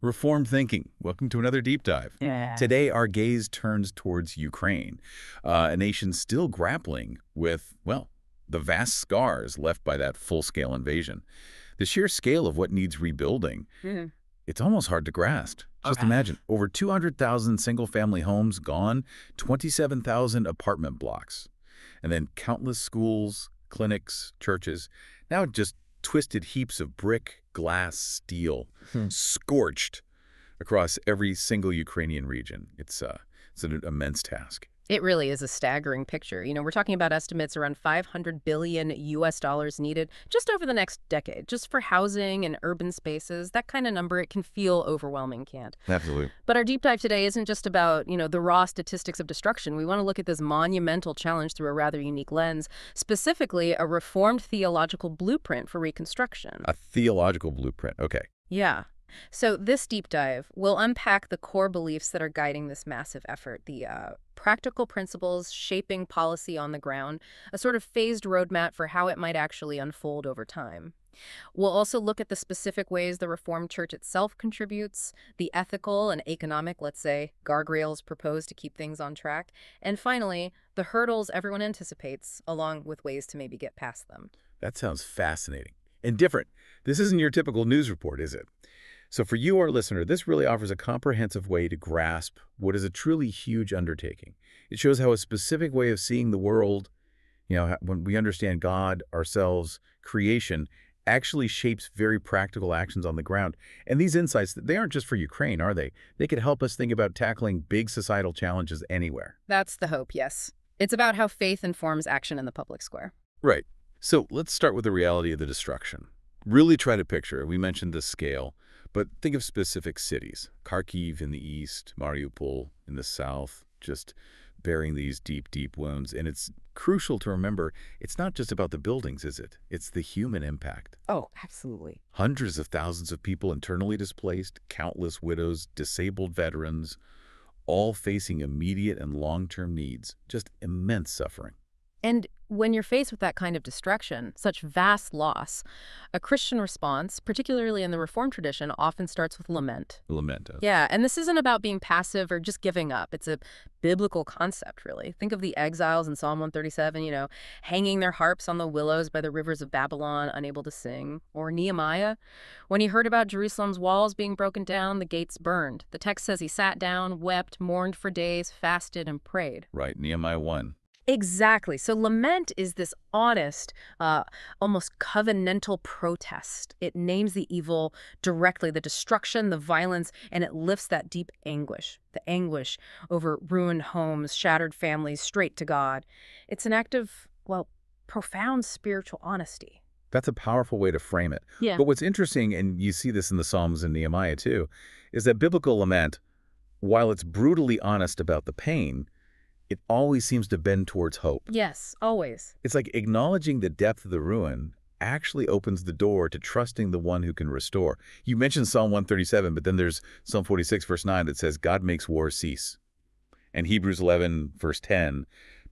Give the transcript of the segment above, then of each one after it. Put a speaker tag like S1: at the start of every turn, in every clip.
S1: Reformed thinking. Welcome to another deep dive.
S2: Yeah.
S1: Today, our gaze turns towards Ukraine, a nation still grappling with, well, the vast scars left by that full-scale invasion. The sheer scale of what needs rebuilding,
S2: Mhm.
S1: it's almost hard to grasp. Just
S2: Okay.
S1: imagine, over 200,000 single-family homes gone, 27,000 apartment blocks, and then countless schools, clinics, churches, now just twisted heaps of brick, glass, steel,
S2: Hmm.
S1: scorched across every single Ukrainian region. It's an immense task.
S2: It really is a staggering picture. We're talking about estimates around 500 billion US dollars needed just over the next decade, just for housing and urban spaces. That kind of number, it can feel overwhelming, can't?
S1: Absolutely.
S2: But our deep dive today isn't just about, the raw statistics of destruction. We want to look at this monumental challenge through a rather unique lens, specifically a reformed theological blueprint for reconstruction.
S1: A theological blueprint. Okay.
S2: Yeah. So this deep dive will unpack the core beliefs that are guiding this massive effort, the practical principles shaping policy on the ground, a sort of phased roadmap for how it might actually unfold over time. We'll also look at the specific ways the Reformed Church itself contributes, the ethical and economic, let's say, guardrails proposed to keep things on track, and finally, the hurdles everyone anticipates, along with ways to maybe get past them.
S1: That sounds fascinating and different. This isn't your typical news report, is it? So for you, our listener, this really offers a comprehensive way to grasp what is a truly huge undertaking. It shows how a specific way of seeing the world, when we understand God, ourselves, creation, actually shapes very practical actions on the ground. And these insights, they aren't just for Ukraine, are they? They could help us think about tackling big societal challenges anywhere.
S2: That's the hope, yes. It's about how faith informs action in the public square.
S1: Right. So let's start with the reality of the destruction. Really try to picture, we mentioned the scale, but think of specific cities. Kharkiv in the east, Mariupol in the south, just bearing these deep, deep wounds. And it's crucial to remember, it's not just about the buildings, is it? It's the human impact.
S2: Oh, absolutely.
S1: Hundreds of thousands of people internally displaced, countless widows, disabled veterans, all facing immediate and long-term needs. Just immense suffering.
S2: And when you're faced with that kind of destruction, such vast loss, a Christian response, particularly in the Reformed tradition, often starts with lament.
S1: Lament.
S2: Yeah, and this isn't about being passive or just giving up. It's a biblical concept, really. Think of the exiles in Psalm 137, hanging their harps on the willows by the rivers of Babylon, unable to sing. Or Nehemiah, when he heard about Jerusalem's walls being broken down, the gates burned. The text says he sat down, wept, mourned for days, fasted, and prayed.
S1: Right, Nehemiah 1.
S2: Exactly. So lament is this honest, almost covenantal protest. It names the evil directly, the destruction, the violence, and it lifts that deep anguish, the anguish over ruined homes, shattered families, straight to God. It's an act of, well, profound spiritual honesty.
S1: That's a powerful way to frame it.
S2: Yeah.
S1: But what's interesting, and you see this in the Psalms and Nehemiah too, is that biblical lament, while it's brutally honest about the pain, it always seems to bend towards hope.
S2: Yes, always.
S1: It's like acknowledging the depth of the ruin actually opens the door to trusting the one who can restore. You mentioned Psalm 137, but then there's Psalm 46, verse 9, that says, God makes war cease. And Hebrews 11, verse 10,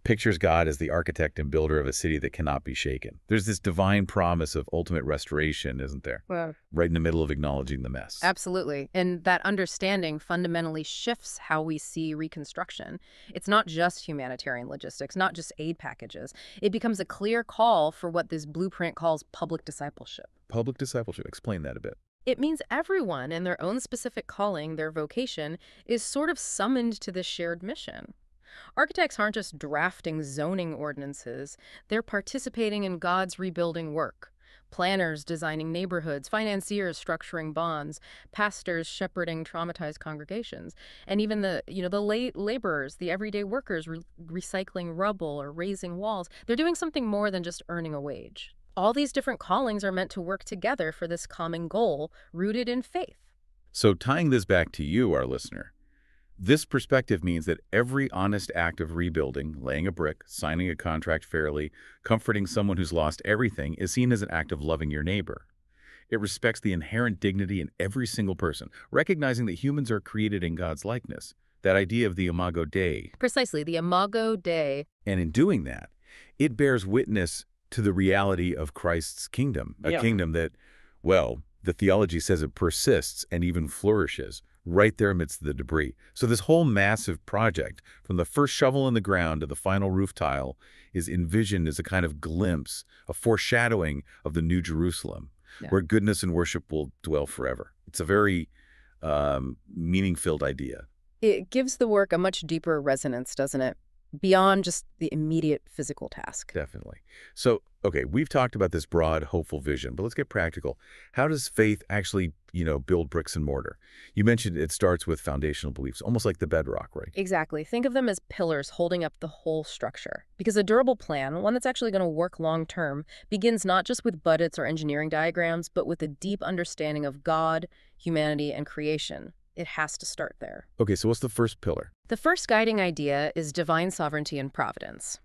S1: pictures God as the architect and builder of a city that cannot be shaken. There's this divine promise of ultimate restoration, isn't there?
S2: Well,
S1: Right in the middle of acknowledging the mess.
S2: absolutely. And that understanding fundamentally shifts how we see reconstruction. It's not just humanitarian logistics, not just aid packages. It becomes a clear call for what this blueprint calls public discipleship.
S1: Public discipleship. Explain that a bit.
S2: It means everyone in their own specific calling, their vocation, is sort of summoned to this shared mission. Architects aren't just drafting zoning ordinances, they're participating in God's rebuilding work. Planners designing neighborhoods, financiers structuring bonds, pastors shepherding traumatized congregations, and even the laborers, the everyday workers recycling rubble or raising walls. They're doing something more than just earning a wage. All these different callings are meant to work together for this common goal rooted in faith.
S1: So tying this back to you, our listener, this perspective means that every honest act of rebuilding, laying a brick, signing a contract fairly, comforting someone who's lost everything, is seen as an act of loving your neighbor. It respects the inherent dignity in every single person, recognizing that humans are created in God's likeness, that idea of the Imago Dei.
S2: Precisely, the Imago Dei.
S1: And in doing that, it bears witness to the reality of Christ's kingdom, a
S2: Yeah.
S1: kingdom that, well, The theology says it persists and even flourishes right there amidst the debris. So this whole massive project, from the first shovel in the ground to the final roof tile, is envisioned as a kind of glimpse, a foreshadowing of the New Jerusalem, where goodness and worship will dwell forever. It's a very meaning-filled idea.
S2: It gives the work a much deeper resonance, doesn't it? Beyond just the immediate physical task.
S1: Definitely. So, okay, we've talked about this broad, hopeful vision, but let's get practical. How does faith actually, build bricks and mortar? You mentioned it starts with foundational beliefs, almost like the bedrock, right?
S2: Exactly. Think of them as pillars holding up the whole structure. Because a durable plan, one that's actually going to work long-term, begins not just with budgets or engineering diagrams, but with a deep understanding of God, humanity, and creation. It has to start there.
S1: Okay, so what's the first pillar?
S2: The first guiding idea is divine sovereignty and providence.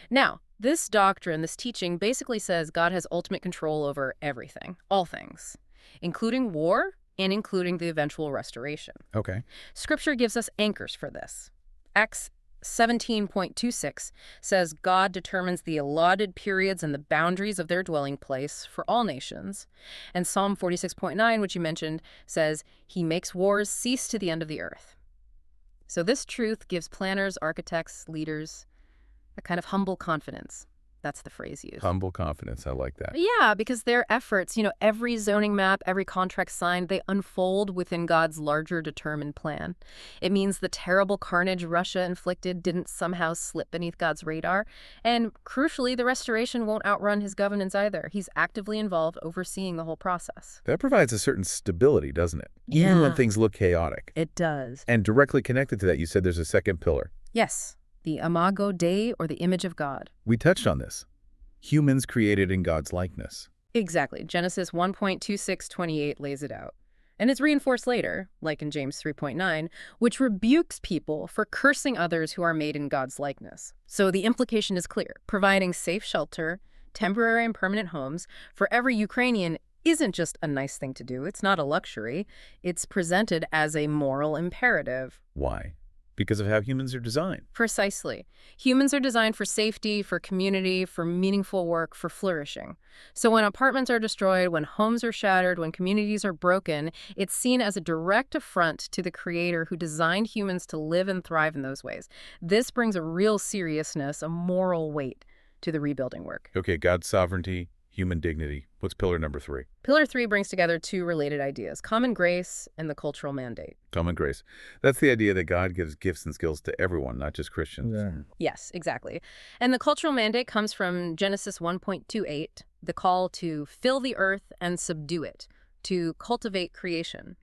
S2: Now, this doctrine, this teaching, basically says God has ultimate control over everything, all things, including war and including the eventual restoration.
S1: Okay.
S2: Scripture gives us anchors for this. Acts 17.26 says God determines the allotted periods and the boundaries of their dwelling place for all nations. And Psalm 46.9, which you mentioned, says he makes wars cease to the end of the earth. So this truth gives planners, architects, leaders a kind of humble confidence. That's the phrase used.
S1: Humble confidence. I like that.
S2: Yeah, because their efforts, every zoning map, every contract signed, they unfold within God's larger determined plan. It means the terrible carnage Russia inflicted didn't somehow slip beneath God's radar. And crucially, the restoration won't outrun his governance either. He's actively involved, overseeing the whole process.
S1: That provides a certain stability, doesn't it? Even when things look chaotic.
S2: It does.
S1: And directly connected to that, you said there's a second pillar.
S2: Yes. The Imago Dei, or the image of God.
S1: We touched on this. Humans created in God's likeness.
S2: Exactly. Genesis 1.2628 lays it out. And it's reinforced later, like in James 3.9, which rebukes people for cursing others who are made in God's likeness. So the implication is clear. Providing safe shelter, temporary and permanent homes for every Ukrainian isn't just a nice thing to do. It's not a luxury. It's presented as a moral imperative.
S1: Why? Because of how humans are designed.
S2: Precisely. Humans are designed for safety, for community, for meaningful work, for flourishing. So when apartments are destroyed, when homes are shattered, when communities are broken, it's seen as a direct affront to the Creator who designed humans to live and thrive in those ways. This brings a real seriousness, a moral weight to the rebuilding work.
S1: Okay, God's sovereignty, human dignity. What's pillar number 3?
S2: Pillar 3 brings together two related ideas, common grace and the cultural mandate.
S1: Common grace. That's the idea that God gives gifts and skills to everyone, not just Christians.
S3: Yeah.
S2: Yes, exactly. And the cultural mandate comes from Genesis 1.28, the call to fill the earth and subdue it, to cultivate creation.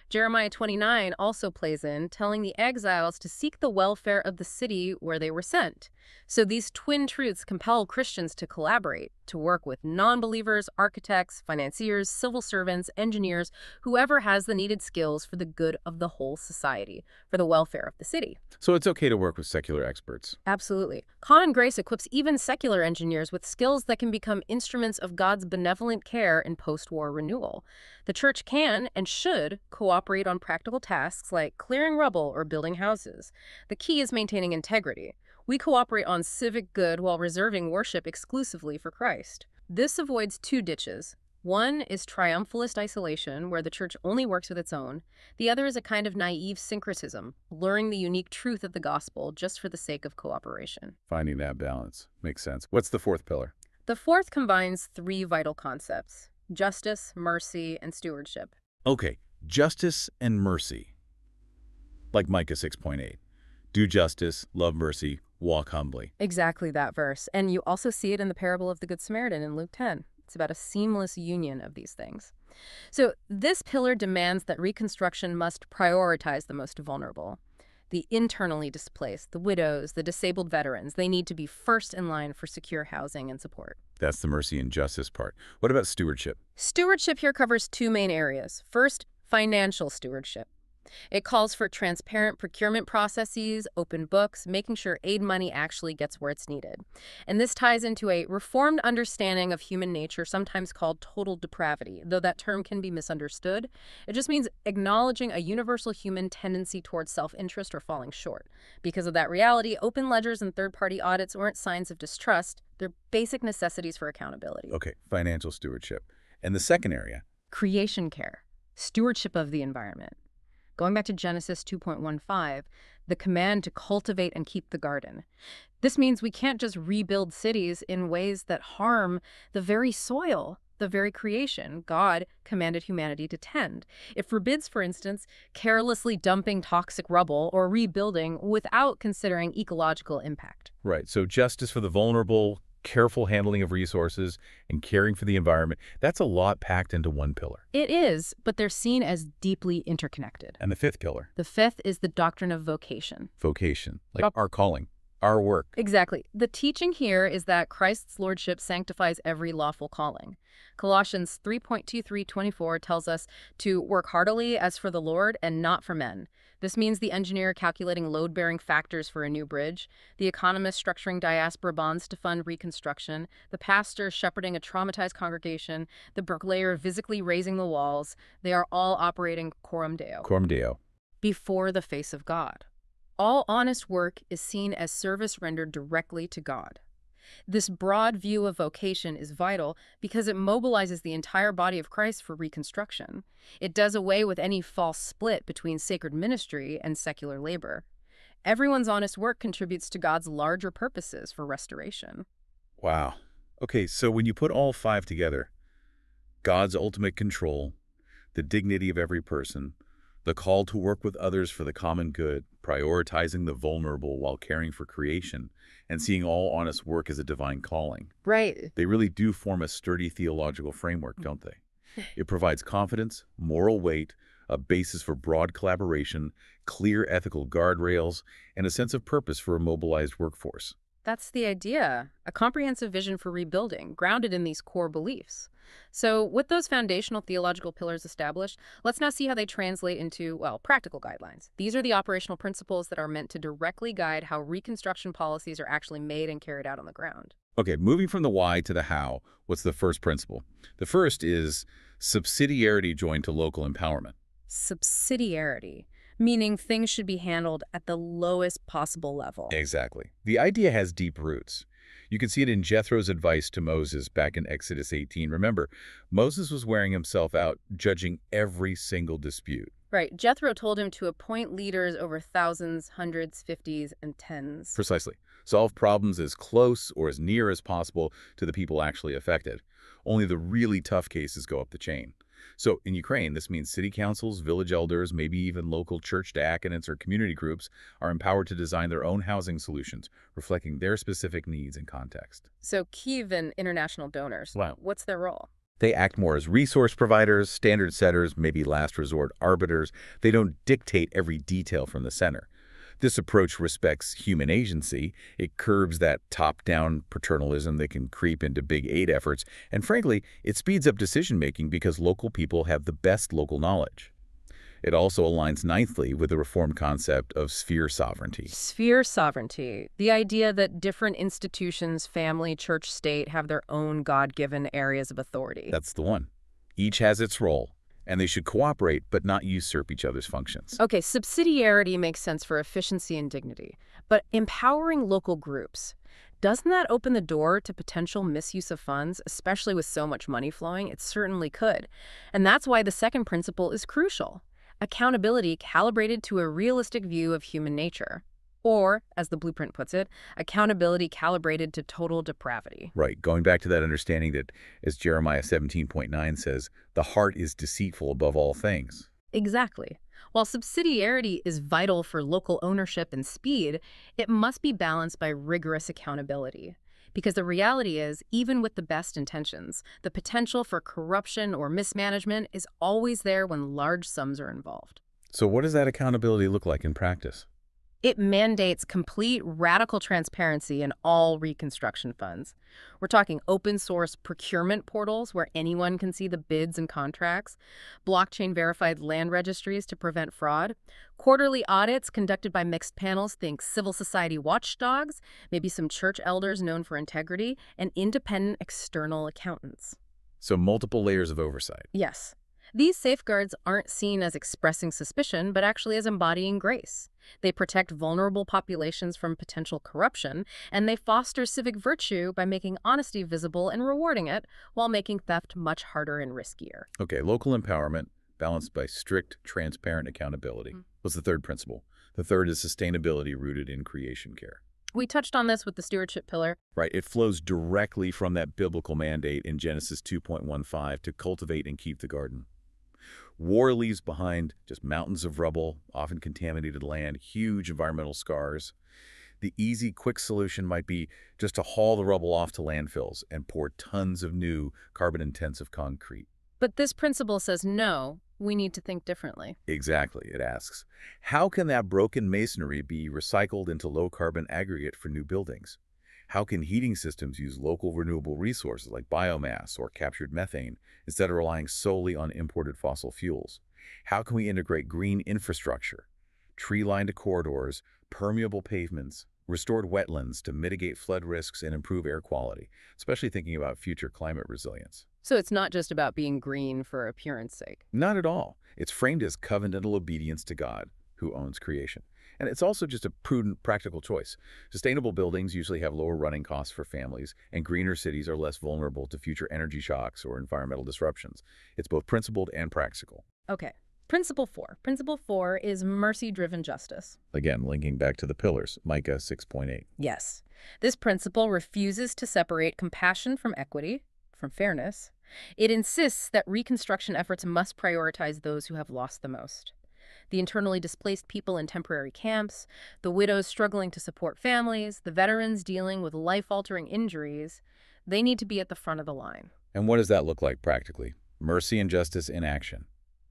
S2: Jeremiah 29 also plays in, telling the exiles to seek the welfare of the city where they were sent. So these twin truths compel Christians to collaborate, to work with non-believers, architects, financiers, civil servants, engineers, whoever has the needed skills for the good of the whole society, for the welfare of the city.
S1: So it's okay to work with secular experts.
S2: Absolutely. Common grace equips even secular engineers with skills that can become instruments of God's benevolent care in post-war renewal. The church can and should cooperate on practical tasks like clearing rubble or building houses. The key is maintaining integrity. We cooperate on civic good while reserving worship exclusively for Christ. This avoids two ditches. One is triumphalist isolation, where the church only works with its own. The other is a kind of naive syncretism, blurring the unique truth of the gospel just for the sake of cooperation.
S1: Finding that balance makes sense. What's the fourth pillar?
S2: The fourth combines three vital concepts: justice, mercy, and stewardship.
S1: Okay, justice and mercy. Like Micah 6.8. Do justice, love mercy, walk humbly.
S2: Exactly that verse. And you also see it in the parable of the Good Samaritan in Luke 10. It's about a seamless union of these things. So this pillar demands that reconstruction must prioritize the most vulnerable. The internally displaced, the widows, the disabled veterans, they need to be first in line for secure housing and support.
S1: That's the mercy and justice part. What about stewardship?
S2: Stewardship here covers two main areas. First, financial stewardship. It calls for transparent procurement processes, open books, making sure aid money actually gets where it's needed. And this ties into a reformed understanding of human nature, sometimes called total depravity, though that term can be misunderstood. It just means acknowledging a universal human tendency towards self-interest or falling short. Because of that reality, open ledgers and third-party audits aren't signs of distrust. They're basic necessities for accountability.
S1: Okay, financial stewardship. And the second area,
S2: Creation care, stewardship of the environment. Going back to Genesis 2.15, the command to cultivate and keep the garden. This means we can't just rebuild cities in ways that harm the very soil, the very creation God commanded humanity to tend. It forbids, for instance, carelessly dumping toxic rubble or rebuilding without considering ecological impact.
S1: Right. So justice for the vulnerable, careful handling of resources, and caring for the environment, that's a lot packed into one pillar.
S2: It is, but they're seen as deeply interconnected.
S1: And the fifth pillar,
S2: The fifth is the doctrine of vocation.
S1: vocation, like our calling, our work.
S2: Exactly. The teaching here is that Christ's lordship sanctifies every lawful calling. Colossians 3.23-24 tells us to work heartily as for the Lord and not for men. This means the engineer calculating load-bearing factors for a new bridge, the economist structuring diaspora bonds to fund reconstruction, the pastor shepherding a traumatized congregation, the bricklayer physically raising the walls. They are all operating coram Deo,
S1: Coram Deo.
S2: before the face of God. All honest work is seen as service rendered directly to God. This broad view of vocation is vital because it mobilizes the entire body of Christ for reconstruction. It does away with any false split between sacred ministry and secular labor. Everyone's honest work contributes to God's larger purposes for restoration.
S1: Wow. Okay, so when you put all five together, God's ultimate control, the dignity of every person, the call to work with others for the common good, prioritizing the vulnerable while caring for creation, and seeing all honest work as a divine calling.
S2: Right.
S1: They really do form a sturdy theological framework, don't they? It provides confidence, moral weight, a basis for broad collaboration, clear ethical guardrails, and a sense of purpose for a mobilized workforce.
S2: That's the idea, a comprehensive vision for rebuilding, grounded in these core beliefs. So with those foundational theological pillars established, let's now see how they translate into, well, practical guidelines. These are the operational principles that are meant to directly guide how reconstruction policies are actually made and carried out on the ground.
S1: Okay, moving from the why to the how, what's the first principle? The first is subsidiarity joined to local empowerment.
S2: Subsidiarity, meaning things should be handled at the lowest possible level.
S1: Exactly. The idea has deep roots. You can see it in Jethro's advice to Moses back in Exodus 18. Remember, Moses was wearing himself out, judging every single dispute.
S2: Right. Jethro told him to appoint leaders over thousands, hundreds, fifties, and tens.
S1: Precisely. Solve problems as close or as near as possible to the people actually affected. Only the really tough cases go up the chain. So in Ukraine, this means city councils, village elders, maybe even local church diaconates or community groups are empowered to design their own housing solutions, reflecting their specific needs and context.
S2: So Kyiv and international donors,
S1: Wow.
S2: what's their role?
S1: They act more as resource providers, standard setters, maybe last resort arbiters. They don't dictate every detail from the center. This approach respects human agency. It curbs that top-down paternalism that can creep into big aid efforts. And frankly, it speeds up decision-making because local people have the best local knowledge. It also aligns nicely with the Reformed concept of sphere sovereignty.
S2: Sphere sovereignty, the idea that different institutions, family, church, state, have their own God-given areas of authority.
S1: That's the one. Each has its role, and they should cooperate but not usurp each other's functions.
S2: Okay, subsidiarity makes sense for efficiency and dignity, but empowering local groups, doesn't that open the door to potential misuse of funds, especially with so much money flowing? It certainly could. And that's why the second principle is crucial. Accountability calibrated to a realistic view of human nature. Or, as the blueprint puts it, accountability calibrated to total depravity.
S1: Right, going back to that understanding that, as Jeremiah 17.9 says, the heart is deceitful above all things.
S2: Exactly. While subsidiarity is vital for local ownership and speed, it must be balanced by rigorous accountability. Because the reality is, even with the best intentions, the potential for corruption or mismanagement is always there when large sums are involved.
S1: So what does that accountability look like in practice?
S2: It mandates complete radical transparency in all reconstruction funds. We're talking open source procurement portals where anyone can see the bids and contracts, blockchain verified land registries to prevent fraud, quarterly audits conducted by mixed panels, think civil society watchdogs, maybe some church elders known for integrity, and independent external accountants.
S1: So multiple layers of oversight.
S2: Yes. These safeguards aren't seen as expressing suspicion, but actually as embodying grace. They protect vulnerable populations from potential corruption, and they foster civic virtue by making honesty visible and rewarding it, while making theft much harder and riskier.
S1: Okay, local empowerment balanced by strict, transparent accountability. What's the third principle? The third is sustainability rooted in creation care.
S2: We touched on this with the stewardship pillar.
S1: Right, it flows directly from that biblical mandate in Genesis 2.15 to cultivate and keep the garden. War leaves behind just mountains of rubble, often contaminated land, huge environmental scars. The easy, quick solution might be just to haul the rubble off to landfills and pour tons of new carbon-intensive concrete.
S2: But this principle says no, we need to think differently.
S1: Exactly, it asks. How can that broken masonry be recycled into low-carbon aggregate for new buildings? How can heating systems use local renewable resources like biomass or captured methane instead of relying solely on imported fossil fuels? How can we integrate green infrastructure, tree-lined corridors, permeable pavements, restored wetlands to mitigate flood risks and improve air quality, especially thinking about future climate resilience?
S2: So it's not just about being green for appearance sake.
S1: Not at all. It's framed as covenantal obedience to God, who owns creation. And it's also just a prudent, practical choice. Sustainable buildings usually have lower running costs for families, and greener cities are less vulnerable to future energy shocks or environmental disruptions. It's both principled and practical.
S2: Okay. Principle 4. Principle 4 is mercy-driven justice.
S1: Again, linking back to the pillars, Micah 6.8.
S2: Yes. This principle refuses to separate compassion from equity, from fairness. It insists that reconstruction efforts must prioritize those who have lost the most. The internally displaced people in temporary camps, the widows struggling to support families, the veterans dealing with life-altering injuries, they need to be at the front of the line.
S1: And what does that look like practically? Mercy and justice in action.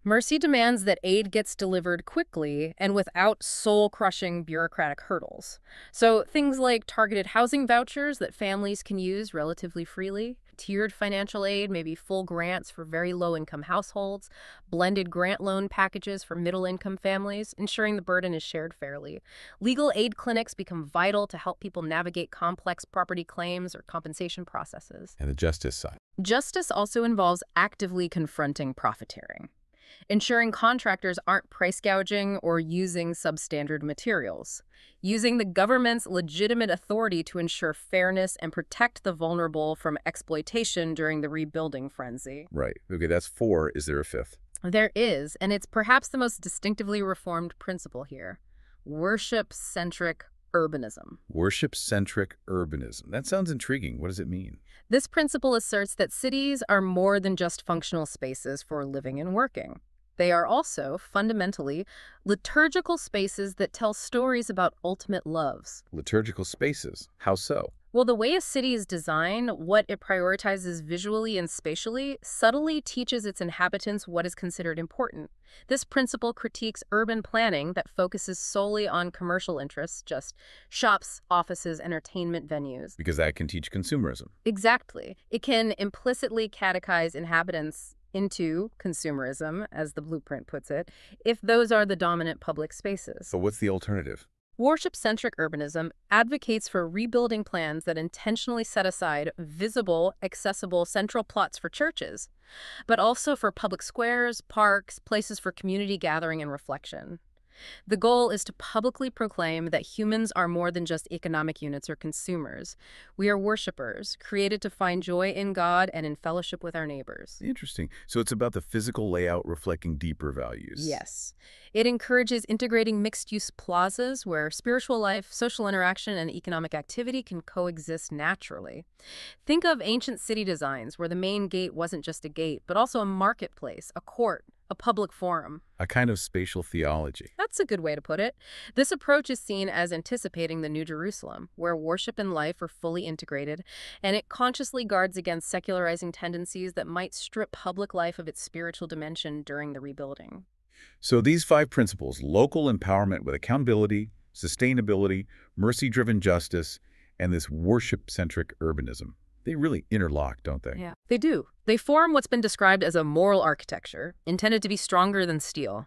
S2: Mercy demands that aid gets delivered quickly and without soul-crushing bureaucratic hurdles. So things like targeted housing vouchers that families can use relatively freely, tiered financial aid, maybe full grants for very low-income households, blended grant loan packages for middle-income families, ensuring the burden is shared fairly. Legal aid clinics become vital to help people navigate complex property claims or compensation processes.
S1: And the justice side.
S2: Justice also involves actively confronting profiteering, ensuring contractors aren't price gouging or using substandard materials, using the government's legitimate authority to ensure fairness and protect the vulnerable from exploitation during the rebuilding frenzy.
S1: Right. Okay, that's 4. Is there a 5th?
S2: There is, and it's perhaps the most distinctively reformed principle here: worship-centric urbanism.
S1: Worship-centric urbanism. That sounds intriguing. What does it mean?
S2: This principle asserts that cities are more than just functional spaces for living and working. They are also, fundamentally, liturgical spaces that tell stories about ultimate loves.
S1: Liturgical spaces. How so?
S2: Well, the way a city is designed, what it prioritizes visually and spatially, subtly teaches its inhabitants what is considered important. This principle critiques urban planning that focuses solely on commercial interests, just shops, offices, entertainment venues.
S1: Because that can teach consumerism.
S2: Exactly. It can implicitly catechize inhabitants into consumerism, as the blueprint puts it, if those are the dominant public spaces.
S1: So what's the alternative?
S2: Worship-centric urbanism advocates for rebuilding plans that intentionally set aside visible, accessible central plots for churches, but also for public squares, parks, places for community gathering and reflection. The goal is to publicly proclaim that humans are more than just economic units or consumers. We are worshipers, created to find joy in God and in fellowship with our neighbors.
S1: Interesting. So it's about the physical layout reflecting deeper values.
S2: Yes. It encourages integrating mixed-use plazas where spiritual life, social interaction, and economic activity can coexist naturally. Think of ancient city designs where the main gate wasn't just a gate, but also a marketplace, a court, a public forum.
S1: A kind of spatial theology.
S2: That's a good way to put it. This approach is seen as anticipating the New Jerusalem, where worship and life are fully integrated, and it consciously guards against secularizing tendencies that might strip public life of its spiritual dimension during the rebuilding.
S1: So these 5 principles, local empowerment with accountability, sustainability, mercy-driven justice, and this worship-centric urbanism, they really interlock, don't they?
S2: Yeah, they do. They form what's been described as a moral architecture, intended to be stronger than steel.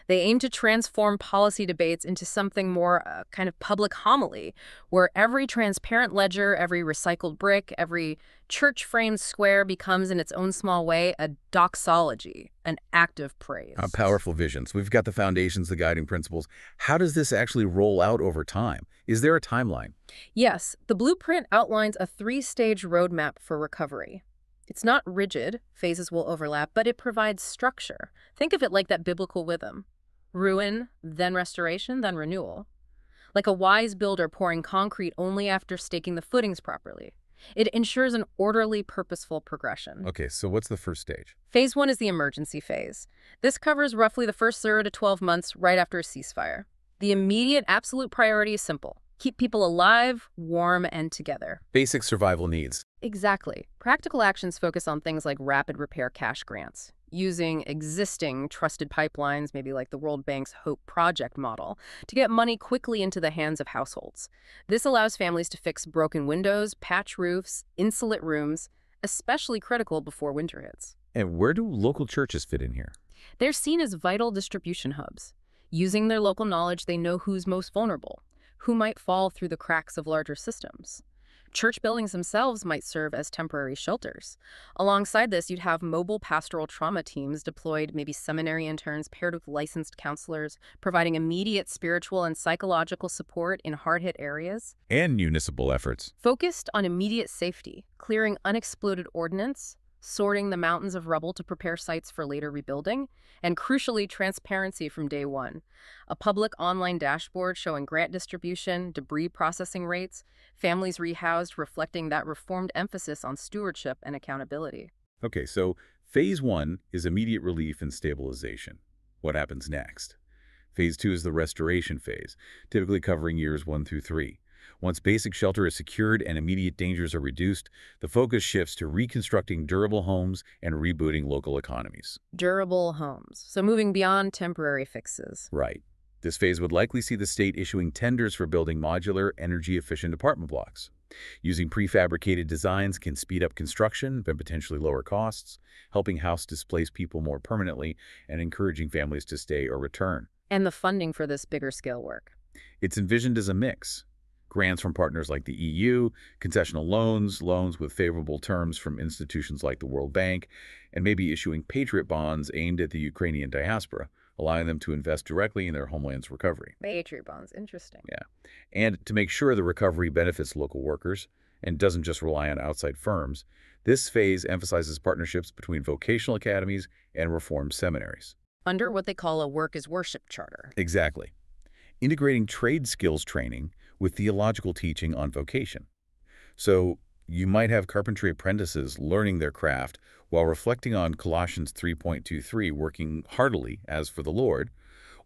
S2: They aim to transform policy debates into something more kind of public homily, where every transparent ledger, every recycled brick, every church-framed square becomes, in its own small way, a doxology, an act of praise.
S1: Powerful visions. We've got the foundations, the guiding principles. How does this actually roll out over time? Is there a timeline?
S2: Yes, the blueprint outlines a three-stage roadmap for recovery. It's not rigid, phases will overlap, but it provides structure. Think of it like that biblical rhythm. Ruin, then restoration, then renewal. Like a wise builder pouring concrete only after staking the footings properly. It ensures an orderly, purposeful progression.
S1: Okay, so what's the first stage?
S2: Phase 1 is the emergency phase. This covers roughly the first 0 to 12 months right after a ceasefire. The immediate absolute priority is simple. Keep people alive, warm, and together.
S1: Basic survival needs.
S2: Exactly. Practical actions focus on things like rapid repair cash grants, using existing trusted pipelines, maybe like the World Bank's HOPE project model, to get money quickly into the hands of households. This allows families to fix broken windows, patch roofs, insulate rooms, especially critical before winter hits.
S1: And where do local churches fit in here?
S2: They're seen as vital distribution hubs. Using their local knowledge, they know who's most vulnerable, who might fall through the cracks of larger systems. Church buildings themselves might serve as temporary shelters. Alongside this, you'd have mobile pastoral trauma teams deployed, maybe seminary interns paired with licensed counselors, providing immediate spiritual and psychological support in hard-hit areas.
S1: And municipal efforts.
S2: Focused on immediate safety, clearing unexploded ordnance, sorting the mountains of rubble to prepare sites for later rebuilding, and crucially, transparency from day one. A public online dashboard showing grant distribution, debris processing rates, families rehoused reflecting that reformed emphasis on stewardship and accountability.
S1: Okay, so phase 1 is immediate relief and stabilization. What happens next? Phase 2 is the restoration phase, typically covering years 1 through 3. Once basic shelter is secured and immediate dangers are reduced, the focus shifts to reconstructing durable homes and rebooting local economies.
S2: Durable homes, so moving beyond temporary fixes.
S1: Right. This phase would likely see the state issuing tenders for building modular, energy-efficient apartment blocks. Using prefabricated designs can speed up construction and potentially lower costs, helping house-displaced people more permanently and encouraging families to stay or return.
S2: And the funding for this bigger scale work?
S1: It's envisioned as a mix. Grants from partners like the EU, concessional loans, loans with favorable terms from institutions like the World Bank, and maybe issuing Patriot bonds aimed at the Ukrainian diaspora, allowing them to invest directly in their homeland's recovery.
S2: Patriot bonds, interesting.
S1: Yeah. And to make sure the recovery benefits local workers and doesn't just rely on outside firms, this phase emphasizes partnerships between vocational academies and reformed seminaries.
S2: Under what they call a work is worship charter.
S1: Exactly. Integrating trade skills training with theological teaching on vocation. So you might have carpentry apprentices learning their craft while reflecting on Colossians 3.23, working heartily as for the Lord,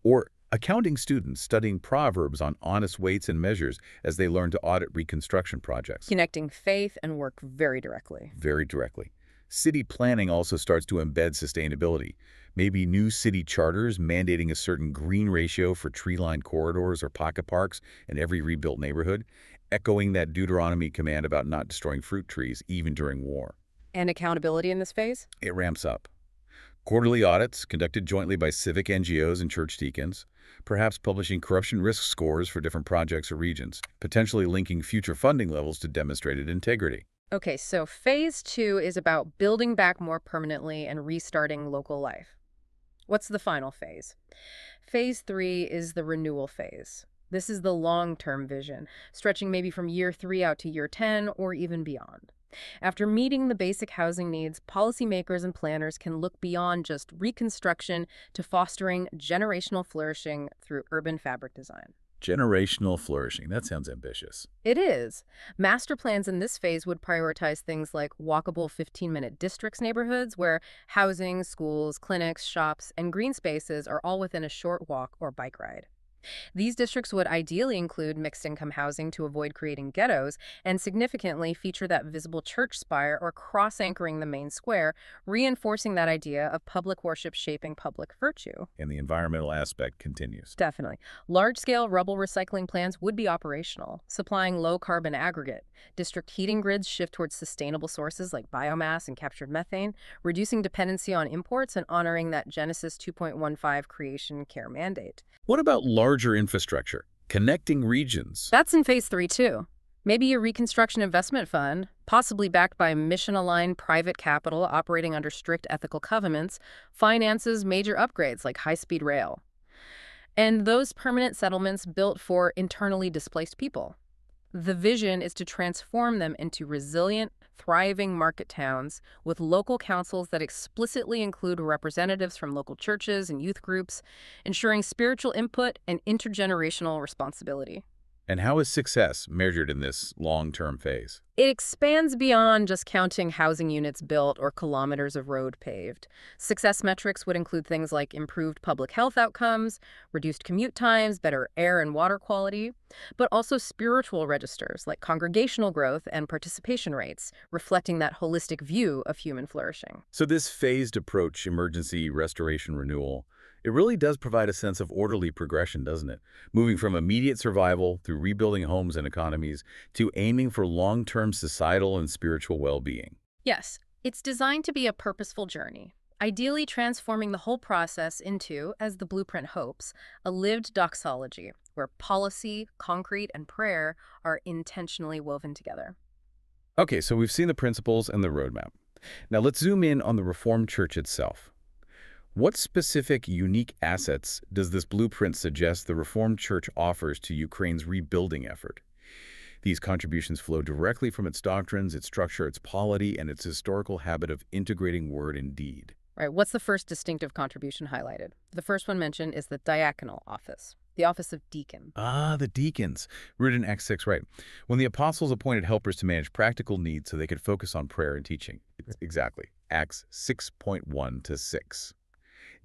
S1: or accounting students studying Proverbs on honest weights and measures as they learn to audit reconstruction projects.
S2: Connecting faith and work very directly.
S1: Very directly. City planning also starts to embed sustainability. Maybe new city charters mandating a certain green ratio for tree-lined corridors or pocket parks in every rebuilt neighborhood, echoing that Deuteronomy command about not destroying fruit trees even during war.
S2: And accountability in this phase?
S1: It ramps up. Quarterly audits conducted jointly by civic NGOs and church deacons, perhaps publishing corruption risk scores for different projects or regions, potentially linking future funding levels to demonstrated integrity.
S2: Okay, so phase 2 is about building back more permanently and restarting local life. What's the final phase? Phase 3 is the renewal phase. This is the long-term vision, stretching maybe from year 3 out to year 10 or even beyond. After meeting the basic housing needs, policymakers and planners can look beyond just reconstruction to fostering generational flourishing through urban fabric design.
S1: Generational flourishing. That sounds ambitious.
S2: It is. Master plans in this phase would prioritize things like walkable 15-minute districts neighborhoods where housing, schools, clinics, shops, and green spaces are all within a short walk or bike ride. These districts would ideally include mixed-income housing to avoid creating ghettos and significantly feature that visible church spire or cross-anchoring the main square, reinforcing that idea of public worship shaping public virtue.
S1: And the environmental aspect continues.
S2: Definitely. Large-scale rubble recycling plants would be operational, supplying low-carbon aggregate, District heating grids shift towards sustainable sources like biomass and captured methane, reducing dependency on imports and honoring that Genesis 2.15 creation care mandate.
S1: What about larger infrastructure, connecting regions?
S2: That's in phase 3 too. Maybe a reconstruction investment fund, possibly backed by mission-aligned private capital operating under strict ethical covenants, finances major upgrades like high-speed rail. And those permanent settlements built for internally displaced people. The vision is to transform them into resilient, thriving market towns with local councils that explicitly include representatives from local churches and youth groups, ensuring spiritual input and intergenerational responsibility.
S1: And how is success measured in this long-term phase?
S2: It expands beyond just counting housing units built or kilometers of road paved. Success metrics would include things like improved public health outcomes, reduced commute times, better air and water quality, but also spiritual registers like congregational growth and participation rates, reflecting that holistic view of human flourishing.
S1: So this phased approach, emergency, restoration, renewal, it really does provide a sense of orderly progression, doesn't it? Moving from immediate survival through rebuilding homes and economies to aiming for long-term societal and spiritual well-being.
S2: Yes, it's designed to be a purposeful journey, ideally transforming the whole process into, as the blueprint hopes, a lived doxology where policy, concrete, and prayer are intentionally woven together.
S1: Okay, so we've seen the principles and the roadmap. Now let's zoom in on the Reformed Church itself. What specific, unique assets does this blueprint suggest the Reformed Church offers to Ukraine's rebuilding effort? These contributions flow directly from its doctrines, its structure, its polity, and its historical habit of integrating word and deed.
S2: Right, what's the first distinctive contribution highlighted? The first one mentioned is the diaconal office, the office of deacon.
S1: Ah, the deacons. Written in Acts 6, right. When the apostles appointed helpers to manage practical needs so they could focus on prayer and teaching. Exactly. Acts 6.1 to 6.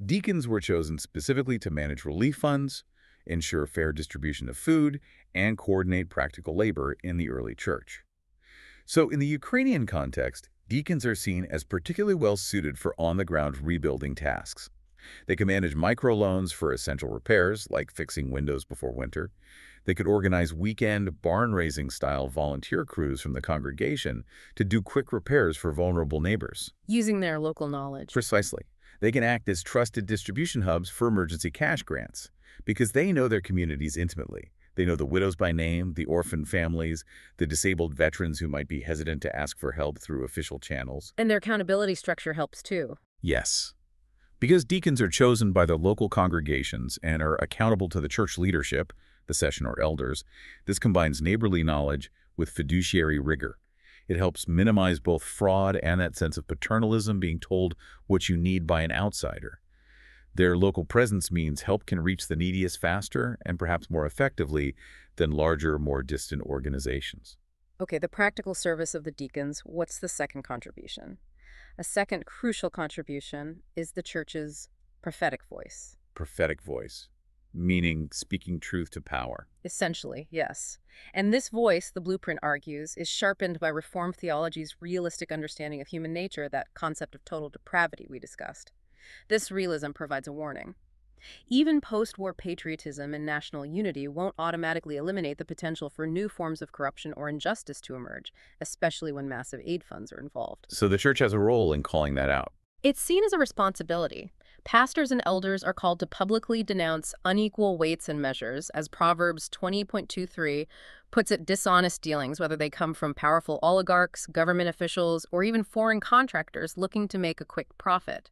S1: Deacons were chosen specifically to manage relief funds, ensure fair distribution of food, and coordinate practical labor in the early church. So in the Ukrainian context, deacons are seen as particularly well suited for on-the-ground rebuilding tasks. They can manage microloans for essential repairs, like fixing windows before winter. They could organize weekend barn-raising style volunteer crews from the congregation to do quick repairs for vulnerable neighbors.
S2: Using their local knowledge.
S1: Precisely. They can act as trusted distribution hubs for emergency cash grants because they know their communities intimately. They know the widows by name, the orphan families, the disabled veterans who might be hesitant to ask for help through official channels.
S2: And their accountability structure helps too.
S1: Yes. Because deacons are chosen by their local congregations and are accountable to the church leadership, the session or elders, this combines neighborly knowledge with fiduciary rigor. It helps minimize both fraud and that sense of paternalism, being told what you need by an outsider. Their local presence means help can reach the neediest faster and perhaps more effectively than larger, more distant organizations.
S2: Okay, the practical service of the deacons, what's the second contribution? A second crucial contribution is the church's prophetic voice.
S1: Prophetic voice, meaning speaking truth to power.
S2: Essentially, yes. And this voice, the blueprint argues, is sharpened by Reformed theology's realistic understanding of human nature, that concept of total depravity we discussed. This realism provides a warning. Even post-war patriotism and national unity won't automatically eliminate the potential for new forms of corruption or injustice to emerge, especially when massive aid funds are involved.
S1: So the church has a role in calling that out.
S2: It's seen as a responsibility. Pastors and elders are called to publicly denounce unequal weights and measures, as Proverbs 20.23 puts it, dishonest dealings, whether they come from powerful oligarchs, government officials, or even foreign contractors looking to make a quick profit.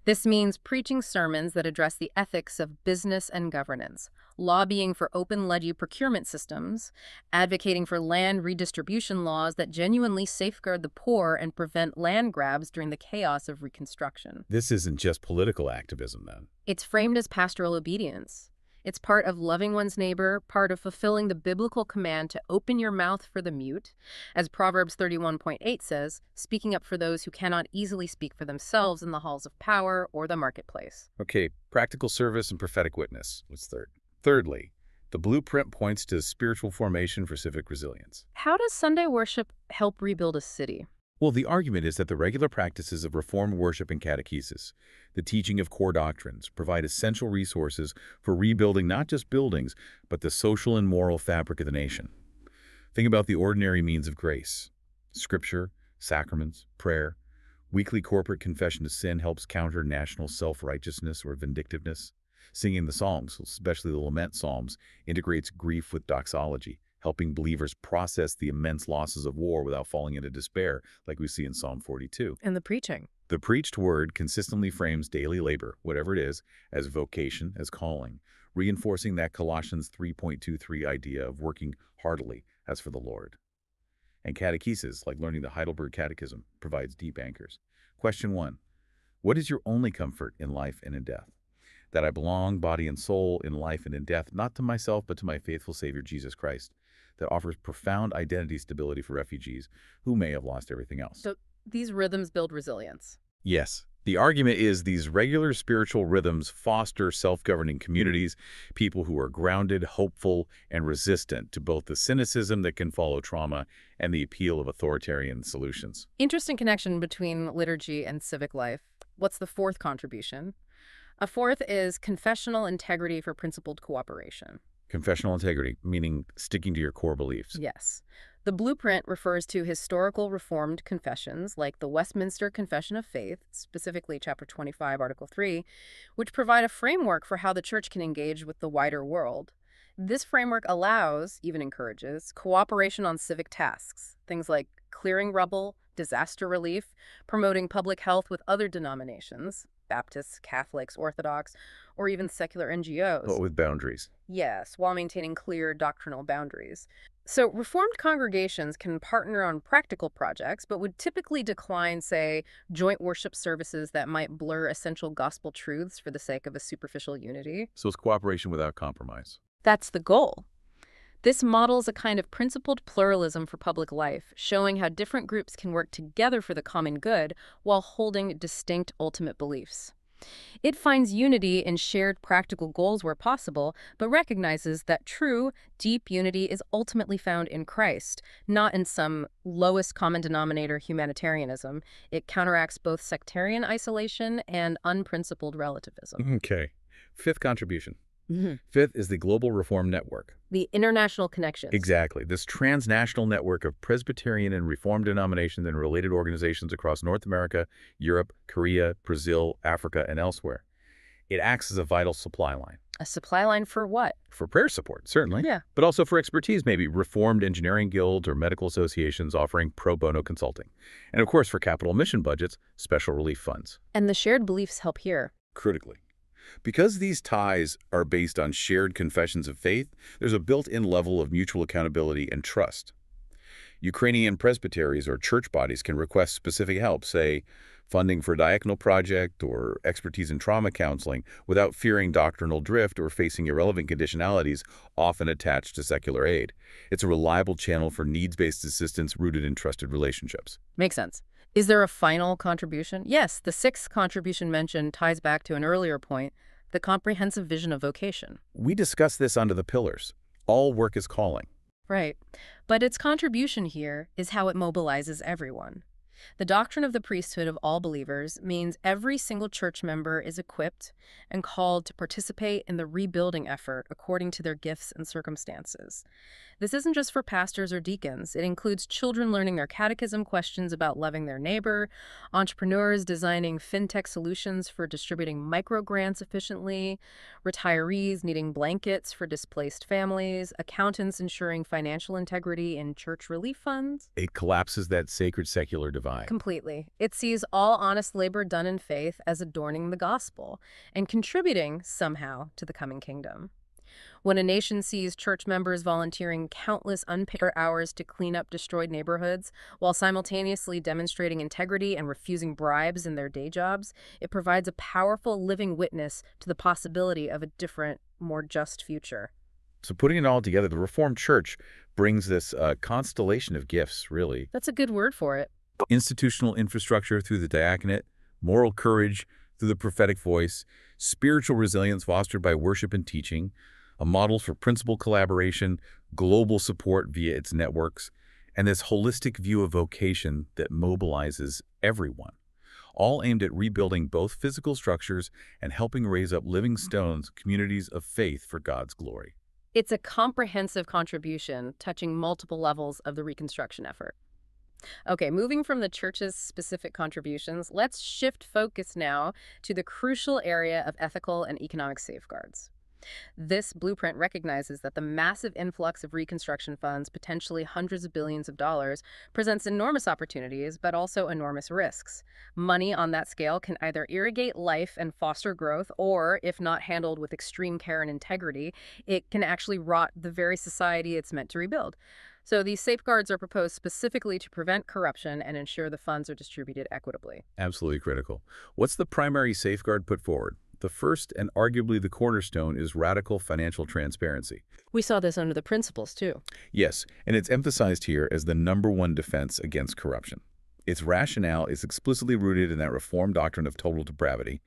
S2: This means preaching sermons that address the ethics of business and governance, lobbying for open levy procurement systems, advocating for land redistribution laws that genuinely safeguard the poor and prevent land grabs during the chaos of reconstruction.
S1: This isn't just political activism, then.
S2: It's framed as pastoral obedience. It's part of loving one's neighbor, part of fulfilling the biblical command to open your mouth for the mute, as Proverbs 31.8 says, speaking up for those who cannot easily speak for themselves in the halls of power or the marketplace.
S1: Okay, practical service and prophetic witness. What's third? Thirdly, the blueprint points to spiritual formation for civic resilience.
S2: How does Sunday worship help rebuild a city?
S1: Well, the argument is that the regular practices of Reformed worship and catechesis, the teaching of core doctrines, provide essential resources for rebuilding not just buildings, but the social and moral fabric of the nation. Think about the ordinary means of grace. Scripture, sacraments, prayer. Weekly corporate confession of sin helps counter national self-righteousness or vindictiveness. Singing the Psalms, especially the lament Psalms, integrates grief with doxology, helping believers process the immense losses of war without falling into despair, like we see in Psalm 42.
S2: And the preaching.
S1: The preached word consistently frames daily labor, whatever it is, as vocation, as calling, reinforcing that Colossians 3.23 idea of working heartily as for the Lord. And catechesis, like learning the Heidelberg Catechism, provides deep anchors. Question 1. What is your only comfort in life and in death? That I belong, body and soul, in life and in death, not to myself, but to my faithful Savior, Jesus Christ, that offers profound identity stability for refugees who may have lost everything else.
S2: So these rhythms build resilience.
S1: Yes. The argument is these regular spiritual rhythms foster self-governing communities, people who are grounded, hopeful, and resistant to both the cynicism that can follow trauma and the appeal of authoritarian solutions.
S2: Interesting connection between liturgy and civic life. What's the fourth contribution? A fourth is confessional integrity for principled cooperation.
S1: Confessional integrity, meaning sticking to your core beliefs.
S2: Yes. The blueprint refers to historical Reformed confessions like the Westminster Confession of Faith, specifically Chapter 25, Article 3, which provide a framework for how the Church can engage with the wider world. This framework allows, even encourages, cooperation on civic tasks, things like clearing rubble, disaster relief, promoting public health with other denominations, Baptists, Catholics, Orthodox, or even secular NGOs.
S1: But with boundaries.
S2: Yes, while maintaining clear doctrinal boundaries. So Reformed congregations can partner on practical projects, but would typically decline, say, joint worship services that might blur essential gospel truths for the sake of a superficial unity.
S1: So it's cooperation without compromise.
S2: That's the goal. This models a kind of principled pluralism for public life, showing how different groups can work together for the common good while holding distinct ultimate beliefs. It finds unity in shared practical goals where possible, but recognizes that true, deep unity is ultimately found in Christ, not in some lowest common denominator humanitarianism. It counteracts both sectarian isolation and unprincipled relativism.
S1: Okay. Fifth contribution. Fifth is the Global Reform Network.
S2: The international connections.
S1: Exactly. This transnational network of Presbyterian and Reformed denominations and related organizations across North America, Europe, Korea, Brazil, Africa, and elsewhere. It acts as a vital supply line.
S2: A supply line for what?
S1: For prayer support, certainly.
S2: Yeah.
S1: But also for expertise, maybe Reformed engineering guilds or medical associations offering pro bono consulting. And of course, for capital mission budgets, special relief funds.
S2: And the shared beliefs help here.
S1: Critically. Because these ties are based on shared confessions of faith, there's a built-in level of mutual accountability and trust. Ukrainian presbyteries or church bodies can request specific help, say, funding for a diaconal project or expertise in trauma counseling, without fearing doctrinal drift or facing irrelevant conditionalities often attached to secular aid. It's a reliable channel for needs-based assistance rooted in trusted relationships.
S2: Makes sense. Is there a final contribution? Yes, the sixth contribution mentioned ties back to an earlier point, the comprehensive vision of vocation.
S1: We discussed this under the pillars. All work is calling.
S2: Right. But its contribution here is how it mobilizes everyone. The doctrine of the priesthood of all believers means every single church member is equipped and called to participate in the rebuilding effort according to their gifts and circumstances. This isn't just for pastors or deacons. It includes children learning their catechism questions about loving their neighbor, entrepreneurs designing fintech solutions for distributing microgrants efficiently, retirees needing blankets for displaced families, accountants ensuring financial integrity in church relief funds.
S1: It collapses that sacred secular divide.
S2: Completely. It sees all honest labor done in faith as adorning the gospel and contributing somehow to the coming kingdom. When a nation sees church members volunteering countless unpaid hours to clean up destroyed neighborhoods while simultaneously demonstrating integrity and refusing bribes in their day jobs, it provides a powerful living witness to the possibility of a different, more just future.
S1: So putting it all together, the Reformed Church brings this constellation of gifts, really.
S2: That's a good word for it.
S1: Institutional infrastructure through the diaconate, moral courage through the prophetic voice, spiritual resilience fostered by worship and teaching, a model for principled collaboration, global support via its networks, and this holistic view of vocation that mobilizes everyone, all aimed at rebuilding both physical structures and helping raise up living stones, communities of faith for God's glory.
S2: It's a comprehensive contribution touching multiple levels of the reconstruction effort. Okay, moving from the church's specific contributions, let's shift focus now to the crucial area of ethical and economic safeguards. This blueprint recognizes that the massive influx of reconstruction funds, potentially hundreds of billions of dollars, presents enormous opportunities, but also enormous risks. Money on that scale can either irrigate life and foster growth, or, if not handled with extreme care and integrity, it can actually rot the very society it's meant to rebuild. So these safeguards are proposed specifically to prevent corruption and ensure the funds are distributed equitably.
S1: Absolutely critical. What's the primary safeguard put forward? The first and arguably the cornerstone is radical financial transparency.
S2: We saw this under the principles, too.
S1: Yes, and it's emphasized here as the #1 defense against corruption. Its rationale is explicitly rooted in that Reformed doctrine of total depravity,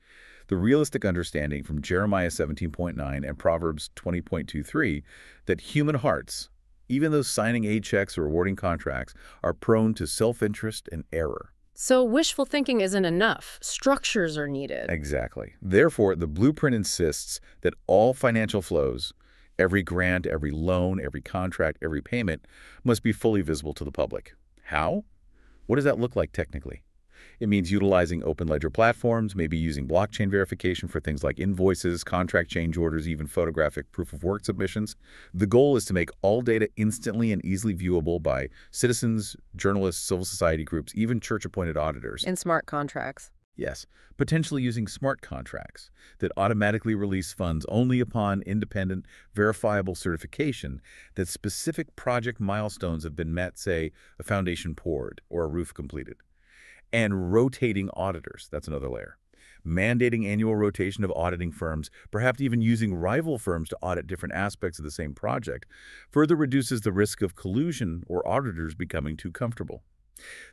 S1: the realistic understanding from Jeremiah 17.9 and Proverbs 20.23 that human hearts, even those signing aid checks or awarding contracts, are prone to self-interest and error.
S2: So wishful thinking isn't enough. Structures are needed.
S1: Exactly. Therefore, the blueprint insists that all financial flows, every grant, every loan, every contract, every payment, must be fully visible to the public. How? What does that look like technically? It means utilizing open ledger platforms, maybe using blockchain verification for things like invoices, contract change orders, even photographic proof of work submissions. The goal is to make all data instantly and easily viewable by citizens, journalists, civil society groups, even church-appointed auditors.
S2: In smart contracts.
S1: Yes, potentially using smart contracts that automatically release funds only upon independent, verifiable certification that specific project milestones have been met, say, a foundation poured or a roof completed. And rotating auditors, that's another layer. Mandating annual rotation of auditing firms, perhaps even using rival firms to audit different aspects of the same project, further reduces the risk of collusion or auditors becoming too comfortable.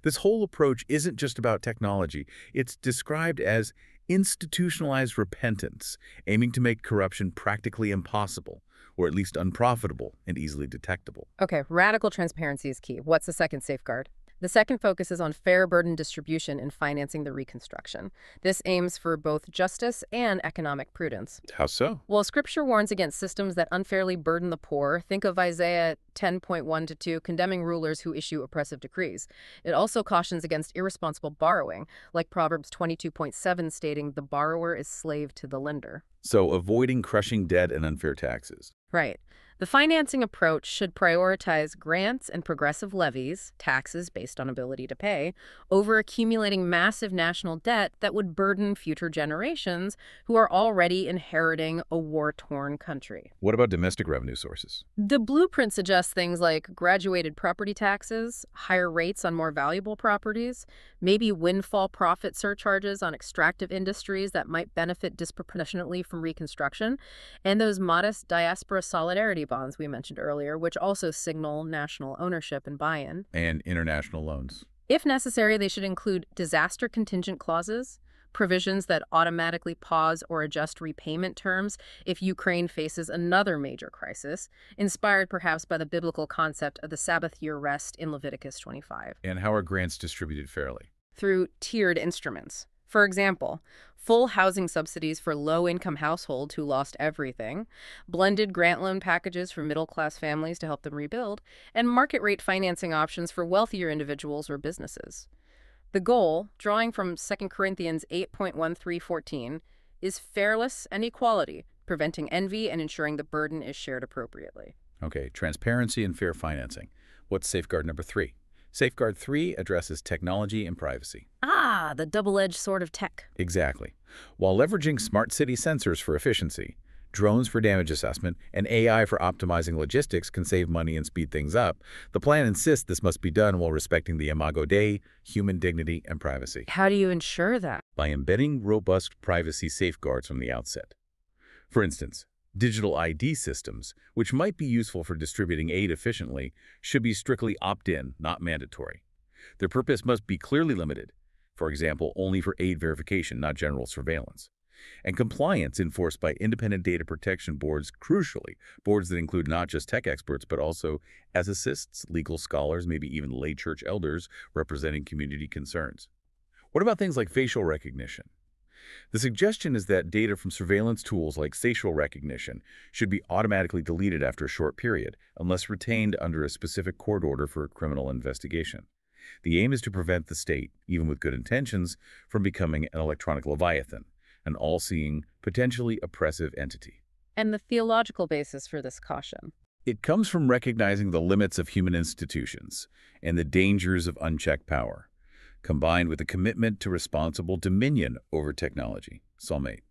S1: This whole approach isn't just about technology. It's described as institutionalized repentance, aiming to make corruption practically impossible, or at least unprofitable and easily detectable.
S2: Okay, radical transparency is key. What's the second safeguard? The second focuses on fair burden distribution in financing the reconstruction. This aims for both justice and economic prudence.
S1: How so?
S2: Well, Scripture warns against systems that unfairly burden the poor. Think of Isaiah 10.1-2, condemning rulers who issue oppressive decrees. It also cautions against irresponsible borrowing, like Proverbs 22.7 stating, "The borrower is slave to the lender."
S1: So avoiding crushing debt and unfair taxes.
S2: Right. The financing approach should prioritize grants and progressive levies, taxes based on ability to pay, over accumulating massive national debt that would burden future generations who are already inheriting a war-torn country.
S1: What about domestic revenue sources?
S2: The blueprint suggests things like graduated property taxes, higher rates on more valuable properties, maybe windfall profit surcharges on extractive industries that might benefit disproportionately from reconstruction, and those modest diaspora solidarity bonds we mentioned earlier, which also signal national ownership and buy-in.
S1: And international loans.
S2: If necessary, they should include disaster contingent clauses, provisions that automatically pause or adjust repayment terms if Ukraine faces another major crisis, inspired perhaps by the biblical concept of the Sabbath year rest in Leviticus 25.
S1: And how are grants distributed fairly?
S2: Through tiered instruments. For example, full housing subsidies for low-income households who lost everything, blended grant loan packages for middle-class families to help them rebuild, and market-rate financing options for wealthier individuals or businesses. The goal, drawing from 2 Corinthians 8.13-14, is fairness and equality, preventing envy and ensuring the burden is shared appropriately.
S1: Okay, transparency and fair financing. What's safeguard number 3? Safeguard 3 addresses technology and privacy.
S2: Ah, the double-edged sword of tech.
S1: Exactly. While leveraging smart city sensors for efficiency, drones for damage assessment, and AI for optimizing logistics can save money and speed things up, the plan insists this must be done while respecting the Imago Dei, human dignity, and privacy.
S2: How do you ensure that?
S1: By embedding robust privacy safeguards from the outset. For instance, digital ID systems, which might be useful for distributing aid efficiently, should be strictly opt-in, not mandatory. Their purpose must be clearly limited, for example, only for aid verification, not general surveillance. And compliance enforced by independent data protection boards, crucially, boards that include not just tech experts, but also ethicists, legal scholars, maybe even lay church elders representing community concerns. What about things like facial recognition? The suggestion is that data from surveillance tools like facial recognition should be automatically deleted after a short period, unless retained under a specific court order for a criminal investigation. The aim is to prevent the state, even with good intentions, from becoming an electronic leviathan, an all-seeing, potentially oppressive entity.
S2: And the theological basis for this caution?
S1: It comes from recognizing the limits of human institutions and the dangers of unchecked power, combined with a commitment to responsible dominion over technology, Psalm 8.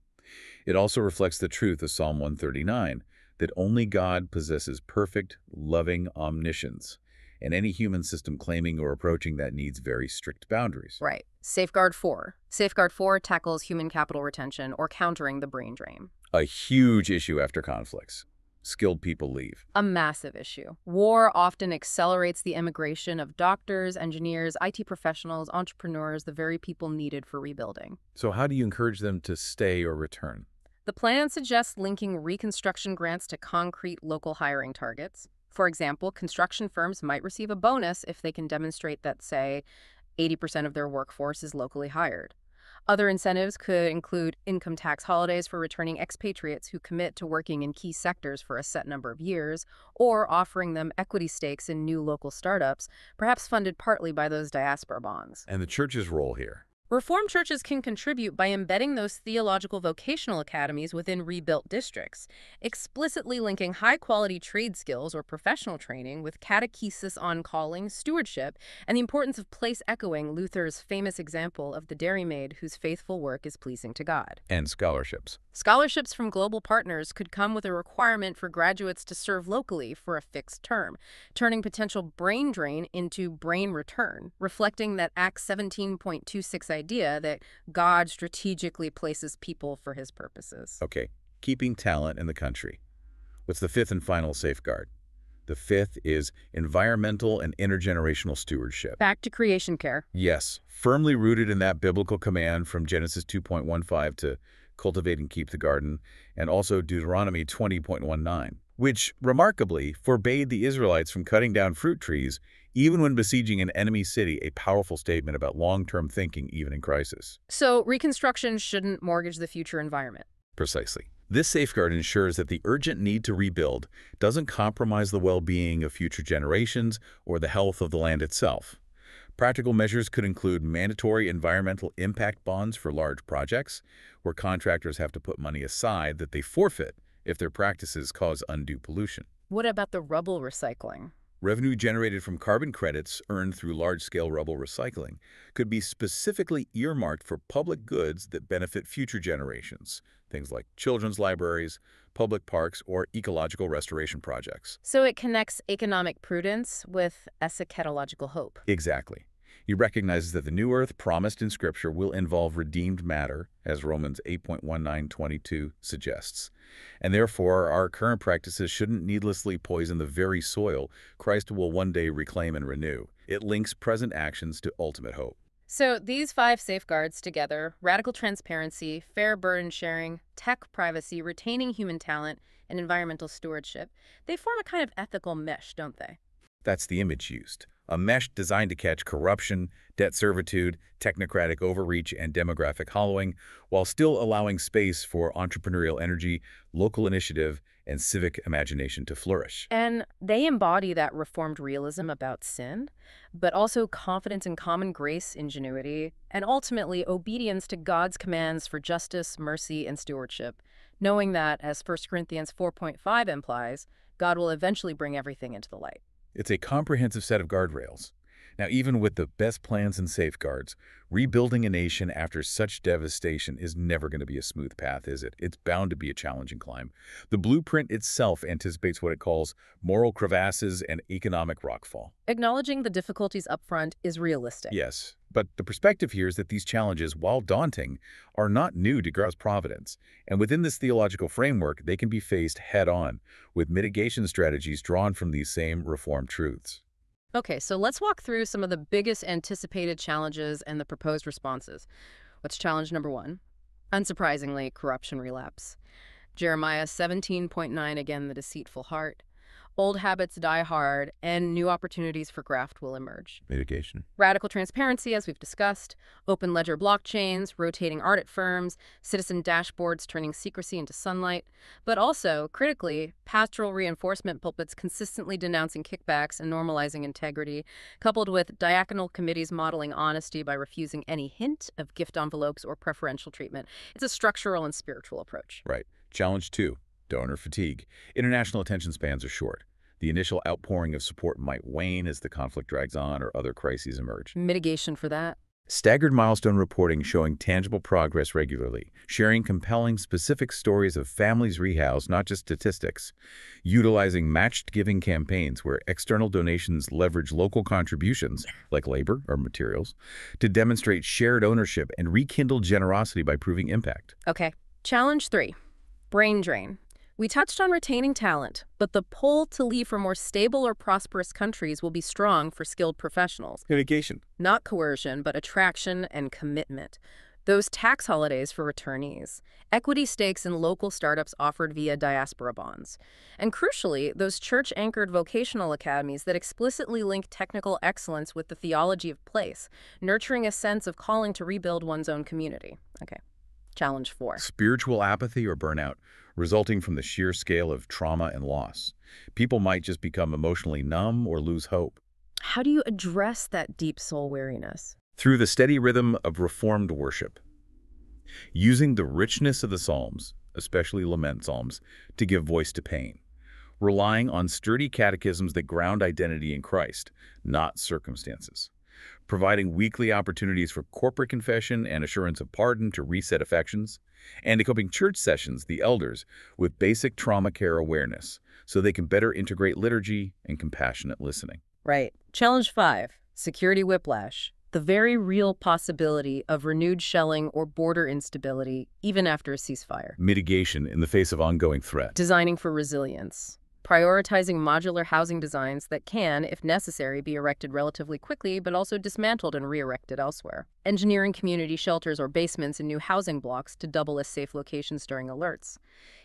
S1: It also reflects the truth of Psalm 139, that only God possesses perfect, loving omniscience, and any human system claiming or approaching that needs very strict boundaries.
S2: Right. Safeguard 4. Safeguard 4 tackles human capital retention or countering the brain drain.
S1: A huge issue after conflicts. Skilled people leave.
S2: A massive issue. War often accelerates the immigration of doctors, engineers, IT professionals, entrepreneurs, the very people needed for rebuilding.
S1: So how do you encourage them to stay or return?
S2: The plan suggests linking reconstruction grants to concrete local hiring targets. For example, construction firms might receive a bonus if they can demonstrate that, say, 80% of their workforce is locally hired. Other incentives could include income tax holidays for returning expatriates who commit to working in key sectors for a set number of years, or offering them equity stakes in new local startups, perhaps funded partly by those diaspora bonds.
S1: And the church's role here?
S2: Reformed churches can contribute by embedding those theological vocational academies within rebuilt districts, explicitly linking high-quality trade skills or professional training with catechesis on calling, stewardship, and the importance of place echoing Luther's famous example of the dairymaid whose faithful work is pleasing to God.
S1: And scholarships.
S2: Scholarships from global partners could come with a requirement for graduates to serve locally for a fixed term, turning potential brain drain into brain return, reflecting that Acts 17.26 idea that God strategically places people for his purposes.
S1: Okay, keeping talent in the country. What's the fifth and final safeguard? The fifth is environmental and intergenerational stewardship.
S2: Back to creation care.
S1: Yes, firmly rooted in that biblical command from Genesis 2.15 to cultivate and keep the garden, and also Deuteronomy 20.19, which remarkably forbade the Israelites from cutting down fruit trees even when besieging an enemy city, a powerful statement about long-term thinking even in crisis.
S2: So reconstruction shouldn't mortgage the future environment.
S1: Precisely. This safeguard ensures that the urgent need to rebuild doesn't compromise the well-being of future generations or the health of the land itself. Practical measures could include mandatory environmental impact bonds for large projects, where contractors have to put money aside that they forfeit if their practices cause undue pollution.
S2: What about the rubble recycling?
S1: Revenue generated from carbon credits earned through large-scale rubble recycling could be specifically earmarked for public goods that benefit future generations, things like children's libraries, public parks, or ecological restoration projects.
S2: So it connects economic prudence with eschatological hope.
S1: Exactly. He recognizes that the new earth promised in Scripture will involve redeemed matter, as Romans 8.1922 suggests. And therefore, our current practices shouldn't needlessly poison the very soil Christ will one day reclaim and renew. It links present actions to ultimate hope.
S2: So these 5 safeguards together, radical transparency, fair burden sharing, tech privacy, retaining human talent, and environmental stewardship, they form a kind of ethical mesh, don't they?
S1: That's the image used. A mesh designed to catch corruption, debt servitude, technocratic overreach, and demographic hollowing, while still allowing space for entrepreneurial energy, local initiative, and civic imagination to flourish.
S2: And they embody that reformed realism about sin, but also confidence in common grace, ingenuity, and ultimately obedience to God's commands for justice, mercy, and stewardship, knowing that, as 1 Corinthians 4.5 implies, God will eventually bring everything into the light.
S1: It's a comprehensive set of guardrails. Now, even with the best plans and safeguards, rebuilding a nation after such devastation is never going to be a smooth path, is it? It's bound to be a challenging climb. The blueprint itself anticipates what it calls moral crevasses and economic rockfall.
S2: Acknowledging the difficulties up front is realistic.
S1: Yes, but the perspective here is that these challenges, while daunting, are not new to God's providence. And within this theological framework, they can be faced head-on, with mitigation strategies drawn from these same Reformed truths.
S2: Okay, so let's walk through some of the biggest anticipated challenges and the proposed responses. What's challenge number 1? Unsurprisingly, corruption relapse. Jeremiah 17.9, again, the deceitful heart. Old habits die hard, and new opportunities for graft will emerge.
S1: Mitigation.
S2: Radical transparency, as we've discussed, open ledger blockchains, rotating audit firms, citizen dashboards turning secrecy into sunlight, but also, critically, pastoral reinforcement pulpits consistently denouncing kickbacks and normalizing integrity, coupled with diaconal committees modeling honesty by refusing any hint of gift envelopes or preferential treatment. It's a structural and spiritual approach.
S1: Right. Challenge 2. Donor fatigue. International attention spans are short. The initial outpouring of support might wane as the conflict drags on or other crises emerge.
S2: Mitigation for that?
S1: Staggered milestone reporting showing tangible progress regularly, sharing compelling, specific stories of families rehoused, not just statistics, utilizing matched giving campaigns where external donations leverage local contributions, like labor or materials, to demonstrate shared ownership and rekindle generosity by proving impact.
S2: Okay. Challenge 3. Brain drain. We touched on retaining talent, but the pull to leave for more stable or prosperous countries will be strong for skilled professionals.
S1: Mitigation.
S2: Not coercion, but attraction and commitment. Those tax holidays for returnees, equity stakes in local startups offered via diaspora bonds, and crucially, those church-anchored vocational academies that explicitly link technical excellence with the theology of place, nurturing a sense of calling to rebuild one's own community. Okay. Challenge 4.
S1: Spiritual apathy or burnout, resulting from the sheer scale of trauma and loss. People might just become emotionally numb or lose hope.
S2: How do you address that deep soul weariness?
S1: Through the steady rhythm of reformed worship, using the richness of the Psalms, especially lament psalms, to give voice to pain, relying on sturdy catechisms that ground identity in Christ, not circumstances, providing weekly opportunities for corporate confession and assurance of pardon to reset affections, and equipping church sessions, the elders, with basic trauma care awareness so they can better integrate liturgy and compassionate listening.
S2: Right. Challenge 5. Security whiplash. The very real possibility of renewed shelling or border instability, even after a ceasefire.
S1: Mitigation in the face of ongoing threat.
S2: Designing for resilience. Prioritizing modular housing designs that can, if necessary, be erected relatively quickly, but also dismantled and re-erected elsewhere. Engineering community shelters or basements in new housing blocks to double as safe locations during alerts.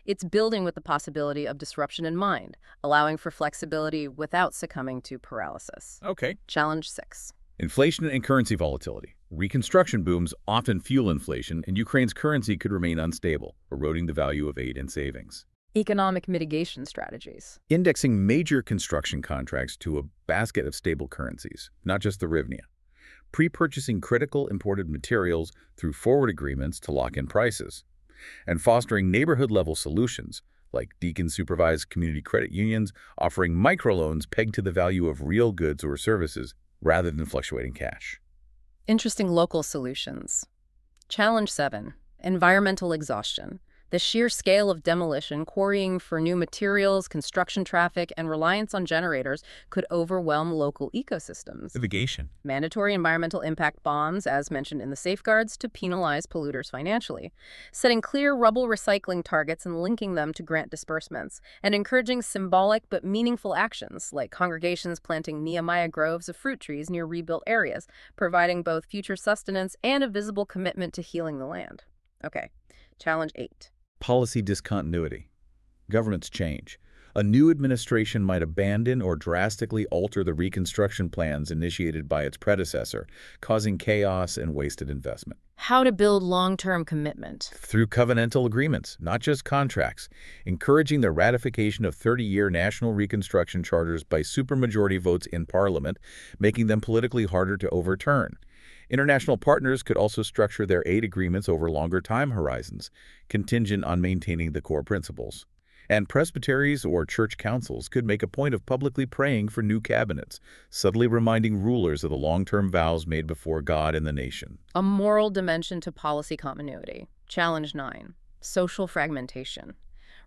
S2: It's building with the possibility of disruption in mind, allowing for flexibility without succumbing to paralysis.
S1: Okay.
S2: Challenge 6.
S1: Inflation and currency volatility. Reconstruction booms often fuel inflation, and Ukraine's currency could remain unstable, eroding the value of aid and savings.
S2: Economic mitigation strategies.
S1: Indexing major construction contracts to a basket of stable currencies, not just the hryvnia. Pre-purchasing critical imported materials through forward agreements to lock in prices. And fostering neighborhood-level solutions, like deacon-supervised community credit unions offering microloans pegged to the value of real goods or services rather than fluctuating cash.
S2: Interesting local solutions. Challenge 7. Environmental exhaustion. The sheer scale of demolition, quarrying for new materials, construction traffic, and reliance on generators could overwhelm local ecosystems.
S1: Mitigation.
S2: Mandatory environmental impact bonds, as mentioned in the safeguards, to penalize polluters financially. Setting clear rubble recycling targets and linking them to grant disbursements. And encouraging symbolic but meaningful actions, like congregations planting Nehemiah groves of fruit trees near rebuilt areas, providing both future sustenance and a visible commitment to healing the land. Okay. Challenge 8.
S1: Policy discontinuity. Governments change. A new administration might abandon or drastically alter the reconstruction plans initiated by its predecessor, causing chaos and wasted investment.
S2: How to build long-term commitment.
S1: Through covenantal agreements, not just contracts, encouraging the ratification of 30-year national reconstruction charters by supermajority votes in Parliament, making them politically harder to overturn. International partners could also structure their aid agreements over longer time horizons, contingent on maintaining the core principles. And presbyteries or church councils could make a point of publicly praying for new cabinets, subtly reminding rulers of the long-term vows made before God and the nation.
S2: A moral dimension to policy continuity. Challenge 9. Social fragmentation.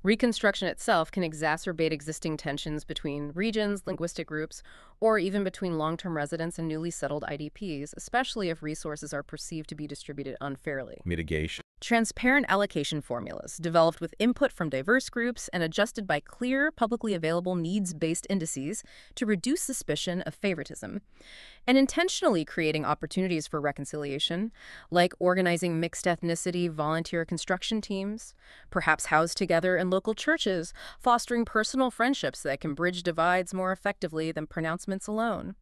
S2: Reconstruction itself can exacerbate existing tensions between regions, linguistic groups, or even between long-term residents and newly settled IDPs, especially if resources are perceived to be distributed unfairly.
S1: Mitigation.
S2: Transparent allocation formulas developed with input from diverse groups and adjusted by clear, publicly available needs-based indices to reduce suspicion of favoritism, and intentionally creating opportunities for reconciliation, like organizing mixed ethnicity volunteer construction teams, perhaps housed together in local churches, fostering personal friendships that can bridge divides more effectively than pronouncements alone,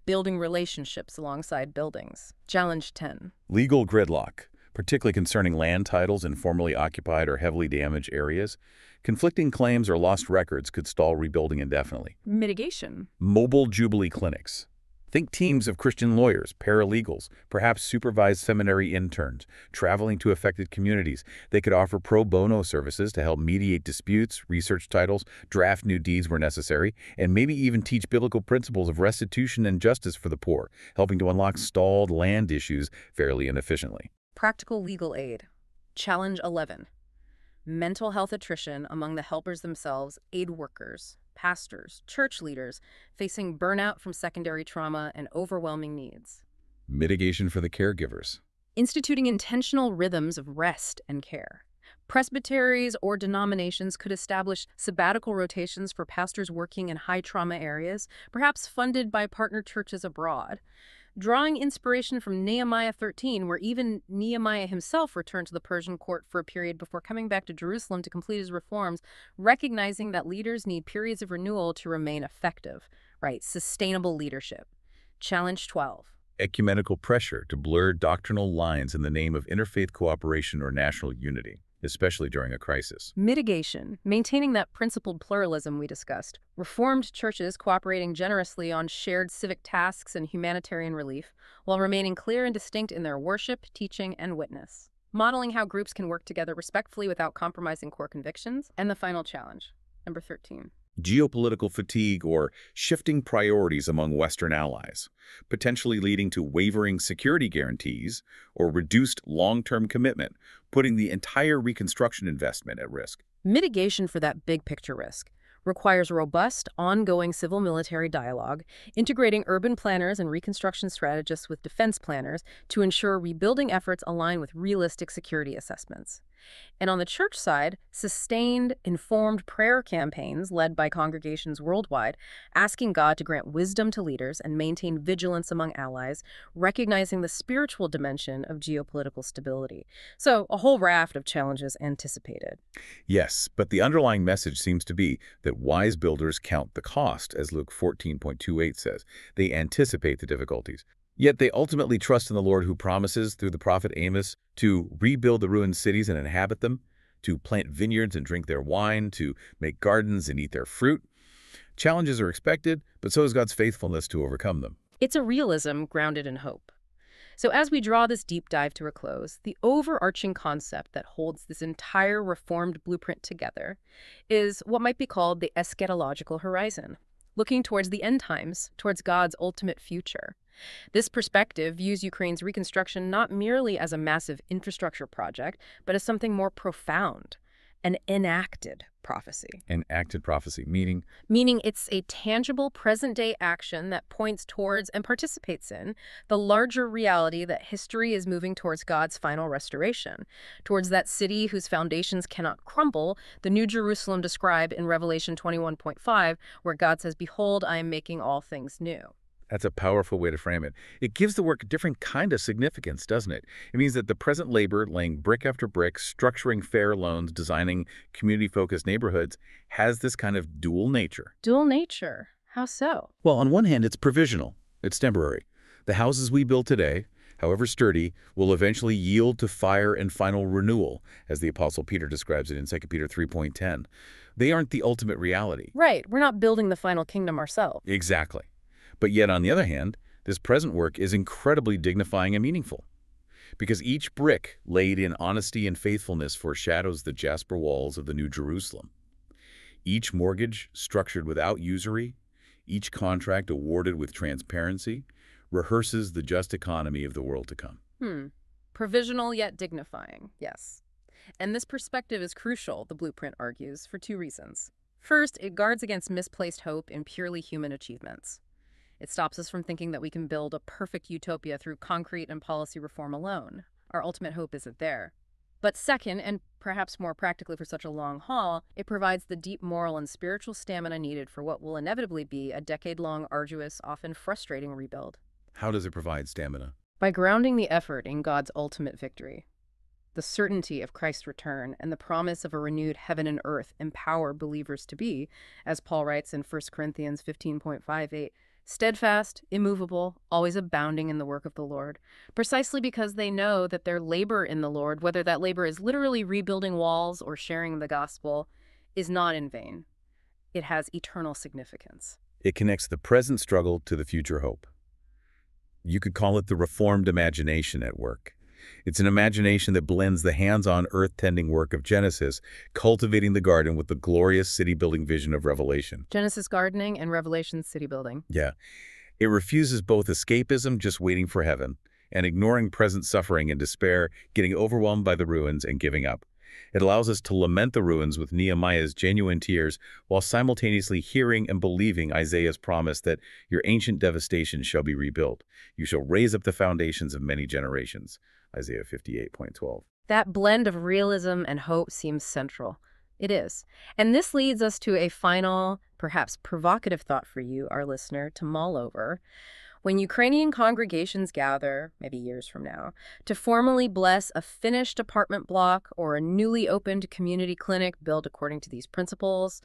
S2: building relationships alongside buildings. Challenge 10.
S1: Legal gridlock, particularly concerning land titles in formerly occupied or heavily damaged areas. Conflicting claims or lost records could stall rebuilding indefinitely.
S2: Mitigation.
S1: Mobile Jubilee clinics. Think teams of Christian lawyers, paralegals, perhaps supervised seminary interns, traveling to affected communities. They could offer pro bono services to help mediate disputes, research titles, draft new deeds where necessary, and maybe even teach biblical principles of restitution and justice for the poor, helping to unlock stalled land issues fairly and efficiently.
S2: Practical legal aid. Challenge 11. Mental health attrition among the helpers themselves, aid workers, pastors, church leaders, facing burnout from secondary trauma and overwhelming needs.
S1: Mitigation for the caregivers.
S2: Instituting intentional rhythms of rest and care. Presbyteries or denominations could establish sabbatical rotations for pastors working in high-trauma areas, perhaps funded by partner churches abroad. Drawing inspiration from Nehemiah 13, where even Nehemiah himself returned to the Persian court for a period before coming back to Jerusalem to complete his reforms, recognizing that leaders need periods of renewal to remain effective, right? Sustainable leadership. Challenge 12.
S1: Ecumenical pressure to blur doctrinal lines in the name of interfaith cooperation or national unity, especially during a crisis.
S2: Mitigation, maintaining that principled pluralism we discussed. Reformed churches cooperating generously on shared civic tasks and humanitarian relief, while remaining clear and distinct in their worship, teaching, and witness. Modeling how groups can work together respectfully without compromising core convictions. And the final challenge, number 13.
S1: Geopolitical fatigue or shifting priorities among Western allies, potentially leading to wavering security guarantees or reduced long-term commitment, putting the entire reconstruction investment at risk.
S2: Mitigation for that big picture risk requires robust, ongoing civil-military dialogue, integrating urban planners and reconstruction strategists with defense planners to ensure rebuilding efforts align with realistic security assessments. And on the church side, sustained, informed prayer campaigns led by congregations worldwide, asking God to grant wisdom to leaders and maintain vigilance among allies, recognizing the spiritual dimension of geopolitical stability. So, a whole raft of challenges anticipated.
S1: Yes, but the underlying message seems to be that wise builders count the cost, as Luke 14:28 says. They anticipate the difficulties. Yet they ultimately trust in the Lord who promises, through the prophet Amos, to rebuild the ruined cities and inhabit them, to plant vineyards and drink their wine, to make gardens and eat their fruit. Challenges are expected, but so is God's faithfulness to overcome them.
S2: It's a realism grounded in hope. So as we draw this deep dive to a close, the overarching concept that holds this entire reformed blueprint together is what might be called the eschatological horizon, looking towards the end times, towards God's ultimate future. This perspective views Ukraine's reconstruction not merely as a massive infrastructure project, but as something more profound, an enacted prophecy.
S1: Enacted prophecy, meaning?
S2: Meaning it's a tangible present-day action that points towards and participates in the larger reality that history is moving towards God's final restoration, towards that city whose foundations cannot crumble, the New Jerusalem described in Revelation 21:5, where God says, "Behold, I am making all things new."
S1: That's a powerful way to frame it. It gives the work a different kind of significance, doesn't it? It means that the present labor, laying brick after brick, structuring fair loans, designing community-focused neighborhoods, has this kind of dual nature.
S2: Dual nature? How so?
S1: Well, on one hand, it's provisional. It's temporary. The houses we build today, however sturdy, will eventually yield to fire and final renewal, as the Apostle Peter describes it in 2 Peter 3:10. They aren't the ultimate reality.
S2: Right. We're not building the final kingdom ourselves.
S1: Exactly. But yet, on the other hand, this present work is incredibly dignifying and meaningful, because each brick laid in honesty and faithfulness foreshadows the jasper walls of the New Jerusalem. Each mortgage structured without usury, each contract awarded with transparency, rehearses the just economy of the world to come.
S2: Provisional yet dignifying, yes. And this perspective is crucial, the blueprint argues, for two reasons. First, it guards against misplaced hope in purely human achievements. It stops us from thinking that we can build a perfect utopia through concrete and policy reform alone. Our ultimate hope isn't there. But second, and perhaps more practically for such a long haul, it provides the deep moral and spiritual stamina needed for what will inevitably be a decade-long, arduous, often frustrating rebuild.
S1: How does it provide stamina?
S2: By grounding the effort in God's ultimate victory, the certainty of Christ's return and the promise of a renewed heaven and earth empower believers to be, as Paul writes in 1 Corinthians 15:58, steadfast, immovable, always abounding in the work of the Lord, precisely because they know that their labor in the Lord, whether that labor is literally rebuilding walls or sharing the gospel, is not in vain. It has eternal significance.
S1: It connects the present struggle to the future hope. You could call it the reformed imagination at work. It's an imagination that blends the hands-on earth-tending work of Genesis, cultivating the garden with the glorious city-building vision of Revelation.
S2: Genesis gardening and Revelation city building.
S1: Yeah. It refuses both escapism, just waiting for heaven, and ignoring present suffering and despair, getting overwhelmed by the ruins and giving up. It allows us to lament the ruins with Nehemiah's genuine tears while simultaneously hearing and believing Isaiah's promise that your ancient devastation shall be rebuilt. You shall raise up the foundations of many generations. Isaiah 58:12.
S2: That blend of realism and hope seems central. It is. And this leads us to a final, perhaps provocative thought for you, our listener, to mull over. When Ukrainian congregations gather, maybe years from now, to formally bless a finished apartment block or a newly opened community clinic built according to these principles,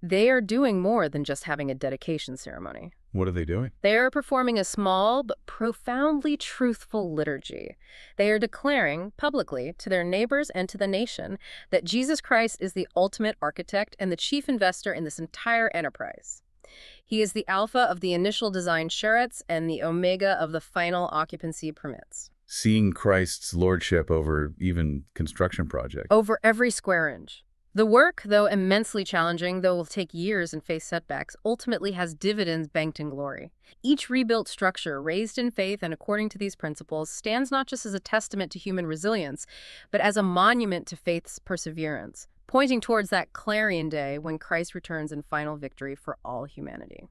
S2: they are doing more than just having a dedication ceremony.
S1: What are they doing?
S2: They are performing a small but profoundly truthful liturgy. They are declaring publicly to their neighbors and to the nation that Jesus Christ is the ultimate architect and the chief investor in this entire enterprise. He is the alpha of the initial design charrettes and the omega of the final occupancy permits.
S1: Seeing Christ's lordship over even construction projects.
S2: Over every square inch. The work, though immensely challenging, though will take years and face setbacks, ultimately has dividends banked in glory. Each rebuilt structure, raised in faith and according to these principles, stands not just as a testament to human resilience, but as a monument to faith's perseverance, pointing towards that clarion day when Christ returns in final victory for all humanity.